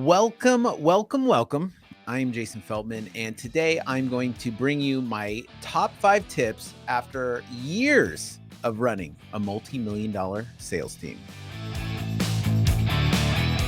Welcome, welcome, welcome. I'm Jason Feltman, and today I'm going to bring you my top 5 tips after years of running a multi-million-dollar sales team.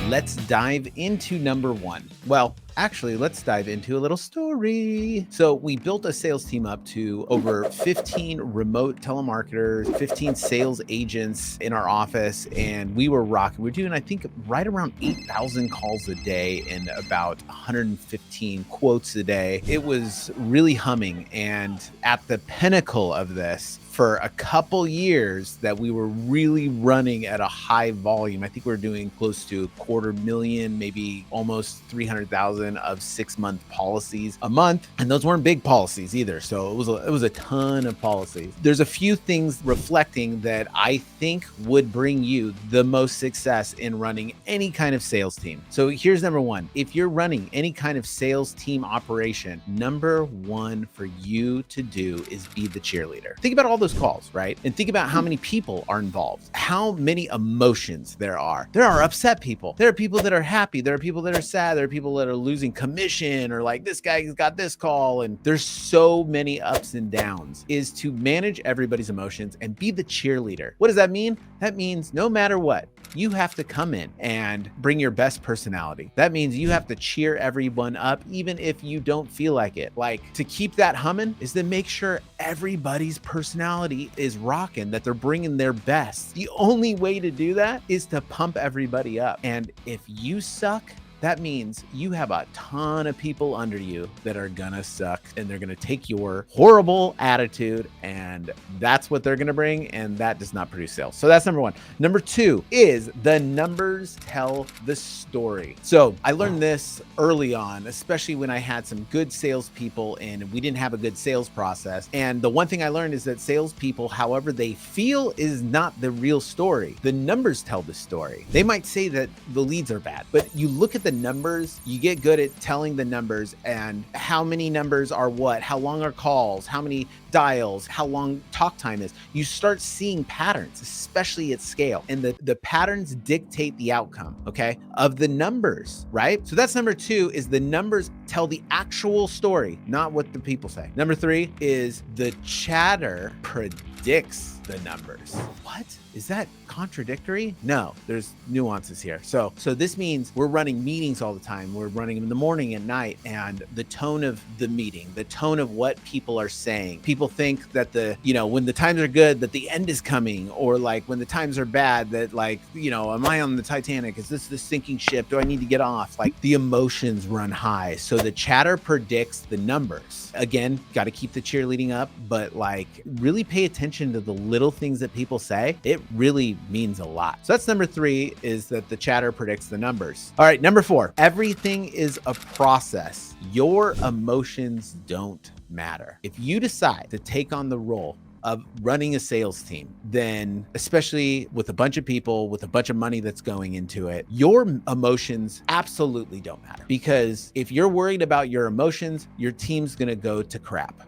Let's dive into number 1. Well, actually, let's dive into a little story. So we built a sales team up to over 15 remote telemarketers, 15 sales agents in our office, and we were rocking. We're doing, I think, right around 8,000 calls a day and about 115 quotes a day. It was really humming, and at the pinnacle of this, for a couple years that we were really running at a high volume. I think we were doing close to 250,000, maybe almost 300,000 of 6-month policies a month. And those weren't big policies either. So it was a ton of policies. There's a few things reflecting that I think would bring you the most success in running any kind of sales team. So here's number 1. If you're running any kind of sales team operation, number 1 for you to do is be the cheerleader. Think about all those calls, right? And think about how many people are involved, how many emotions there are. There are upset people. There are people that are happy. There are people that are sad. There are people that are losing commission, or like, this guy's got this call. And there's so many ups and downs. Is to manage everybody's emotions and be the cheerleader. What does that mean? That means no matter what, you have to come in and bring your best personality. That means you have to cheer everyone up, even if you don't feel like it. Like, to keep that humming is to make sure everybody's personality is rocking, that they're bringing their best. The only way to do that is to pump everybody up. And if you suck, that means you have a ton of people under you that are gonna suck, and they're gonna take your horrible attitude, and that's what they're gonna bring, and that does not produce sales. So that's number 1. Number 2 is the numbers tell the story. So I learned this early on, especially when I had some good salespeople and we didn't have a good sales process. And the one thing I learned is that salespeople, however they feel, is not the real story. The numbers tell the story. They might say that the leads are bad, but you look at the numbers, you get good at telling the numbers and how many numbers are what, how long are calls, how many dials, how long talk time is. You start seeing patterns, especially at scale. And the patterns dictate the outcome, okay, of the numbers, right? So that's number 2, is the numbers tell the actual story, not what the people say. Number 3 is the chatter predicts the numbers. What? Is that contradictory? No, there's nuances here. So this means we're running meetings all the time. We're running them in the morning and night, and the tone of the meeting, the tone of what people are saying. People think that when the times are good, that the end is coming, or like when the times are bad, that like, am I on the Titanic? Is this the sinking ship? Do I need to get off? Like, the emotions run high. So the chatter predicts the numbers. Again, got to keep the cheerleading up, but like, really pay attention to the little things that people say. It really means a lot. So that's number 3, is that the chatter predicts the numbers. All right, number 4, everything is a process. Your emotions don't matter. If you decide to take on the role of running a sales team, then especially with a bunch of people, with a bunch of money that's going into it, your emotions absolutely don't matter. Because if you're worried about your emotions, your team's gonna go to crap.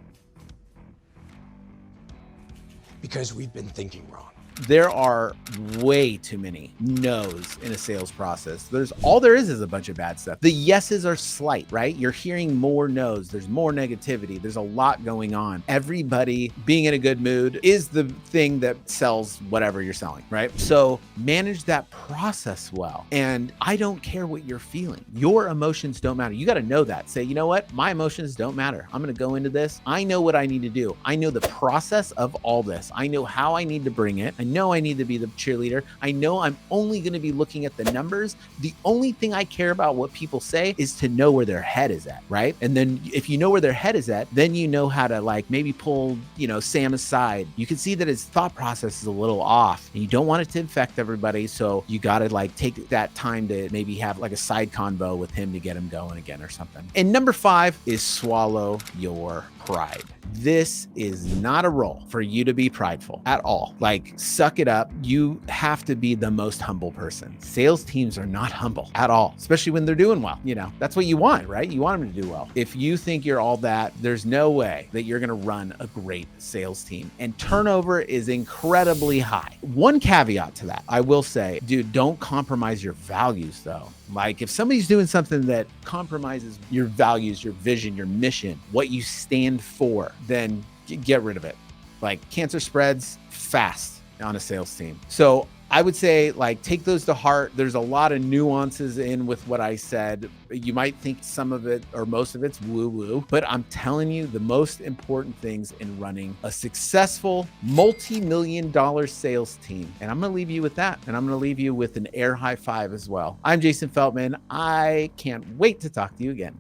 Because we've been thinking wrong. There are way too many no's in a sales process. All there is a bunch of bad stuff. The yeses are slight, right? You're hearing more no's. There's more negativity. There's a lot going on. Everybody being in a good mood is the thing that sells whatever you're selling, right? So manage that process well. And I don't care what you're feeling. Your emotions don't matter. You got to know that. Say, you know what? My emotions don't matter. I'm going to go into this. I know what I need to do. I know the process of all this. I know how I need to bring it. I know I need to be the cheerleader. I know I'm only going to be looking at the numbers. The only thing I care about what people say is to know where their head is at, right? And then if you know where their head is at, then you know how to like maybe pull, Sam aside. You can see that his thought process is a little off, and you don't want it to infect everybody. So you got to like take that time to maybe have like a side convo with him to get him going again or something. And number 5 is swallow your pride. This is not a role for you to be prideful at all. Like, suck it up. You have to be the most humble person. Sales teams are not humble at all, especially when they're doing well. That's what you want, right? You want them to do well. If you think you're all that, there's no way that you're going to run a great sales team. And turnover is incredibly high. One caveat to that, I will say, dude, don't compromise your values though. Like if somebody's doing something that compromises your values, your vision, your mission, what you stand for, then get rid of it. Like cancer spreads fast on a sales team. So I would say like take those to heart. There's a lot of nuances in with what I said. You might think some of it or most of it's woo-woo, but I'm telling you the most important things in running a successful multi-million-dollar sales team. And I'm going to leave you with that. And I'm going to leave you with an air high five as well. I'm Jason Feltman. I can't wait to talk to you again.